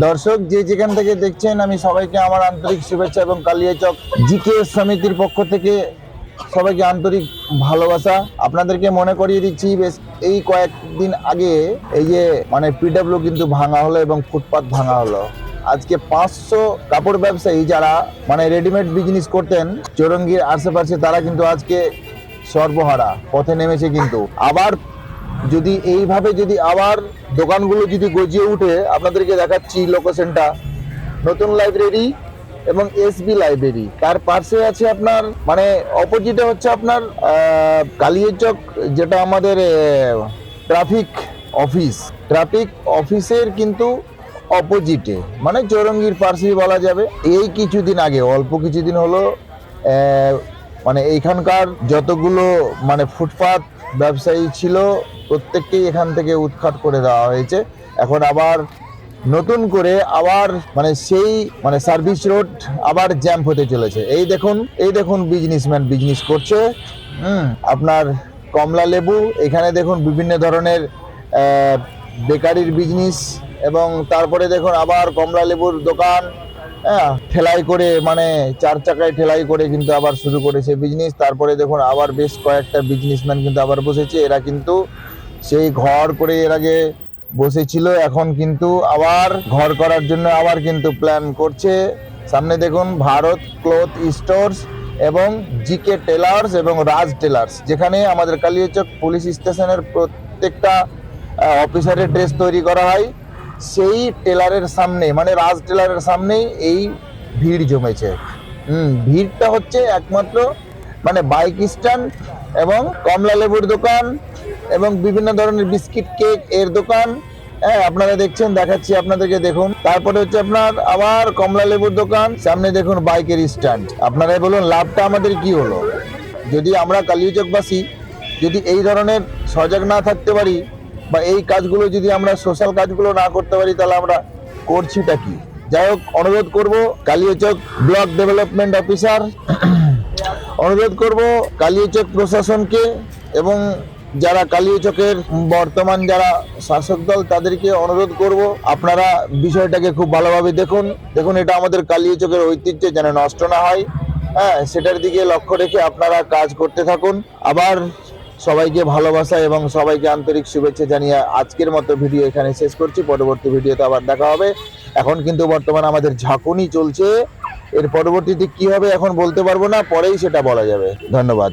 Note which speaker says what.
Speaker 1: দর্শক যে যেখান থেকে দেখছেন, আমি সবাইকে আমার আন্তরিক শুভেচ্ছা এবং কালিয়াচক জিকে সমিতির পক্ষ থেকে সবাইকে আন্তরিক ভালোবাসা। আপনাদেরকে মনে করিয়ে দিচ্ছি, বেশ এই কয়েকদিন আগে এই যে পিডব্লিউ কিন্তু ভাঙা হলো এবং ফুটপাত ভাঙা হলো। আজকে 500 কাপড় ব্যবসায়ী যারা রেডিমেড বিজনেস করতেন চৌরঙ্গীর আশেপাশে, তারা কিন্তু আজকে সর্বহারা পথে নেমেছে। কিন্তু আবার যদি এইভাবে যদি আবার দোকানগুলো যদি গজিয়ে উঠে, আপনাদেরকে দেখাচ্ছি লোকেশনটা নতুন লাইব্রেরি এবং এসবি লাইব্রেরি, তার পাশে আছে আপনার অপোজিটে হচ্ছে আপনার কালিয়াচক, যেটা আমাদের ট্রাফিক অফিসের কিন্তু অপোজিটে, চৌরঙ্গীর পাশেই বলা যাবে। এই কিছুদিন আগে, অল্প কিছুদিন হলো, এইখানকার যতগুলো ফুটপাত ব্যবসায়ী ছিল প্রত্যেককেই এখান থেকে উৎখাত করে দেওয়া হয়েছে। এখন আবার নতুন করে আবার সেই সার্ভিস রোড আবার জ্যাম হতে চলেছে। এই দেখুন বিজনেসম্যান বিজনেস করছে। আপনার কমলা লেবু, এখানে দেখুন বিভিন্ন ধরনের বেকারির বিজনেস, এবং তারপরে দেখুন আবার কমলা লেবুর দোকান, ঠেলাই করে 4 চাকায় ঠেলাই করে কিন্তু আবার শুরু করেছে বিজনেস। তারপরে দেখুন আবার বেশ কয়েকটা বিজনেসম্যান কিন্তু আবার বসেছে। এরা কিন্তু সেই ঘর করে এর আগে বসেছিল, এখন কিন্তু আবার ঘর করার জন্য আবার কিন্তু প্ল্যান করছে। সামনে দেখুন ভারত ক্লথ স্টোর্স এবং জিকে টেলার্স এবং রাজ টেলার্স, যেখানে আমাদের কালিয়াচক পুলিশ স্টেশনের প্রত্যেকটা অফিসারের ড্রেস তৈরি করা হয়। সেই টেলারের সামনে রাজ টেলারের সামনেই এই ভিড় জমেছে। ভিড়টা হচ্ছে একমাত্র বাইক স্ট্যান্ড এবং কমলা লেবুর দোকান এবং বিভিন্ন ধরনের বিস্কিট কেক এর দোকান। আপনারা দেখছেন, দেখাচ্ছি আপনাদেরকে, দেখুন। তারপরে হচ্ছে আপনার আবার কমলা লেবুর দোকান, সামনে দেখুন বাইকের স্ট্যান্ড। আপনারাই বলুন লাভটা আমাদের কি হলো? যদি আমরা কালিয়াচকবাসী যদি এই ধরনের সজাগ না থাকতে পারি, বা এই কাজগুলো যদি আমরা সোশ্যাল কাজগুলো না করতে পারি, তাহলে আমরা করছিটা কি? যাই হোক, অনুরোধ করব কালিয়াচক ব্লক ডেভেলপমেন্ট অফিসার, অনুরোধ করব কালিয়াচক প্রশাসনকে, এবং যারা কালিয়াচকের বর্তমান যারা শাসক দল, তাদেরকে অনুরোধ করব, আপনারা বিষয়টাকে খুব ভালোভাবে দেখুন। এটা আমাদের কালিয়াচকের ঐতিহ্য যেন নষ্ট না হয়, সেটার দিকে লক্ষ্য রেখে আপনারা কাজ করতে থাকুন। আবার সবাইকে ভালোবাসা এবং সবাইকে আন্তরিক শুভেচ্ছা জানিয়ে আজকের মতো ভিডিও এখানে শেষ করছি। পরবর্তী ভিডিওতে আবার দেখা হবে। এখন কিন্তু বর্তমানে আমাদের ঝাঁকুনি চলছে, এর পরবর্তীতে কি হবে এখন বলতে পারবো না, পরেই সেটা বলা যাবে। ধন্যবাদ।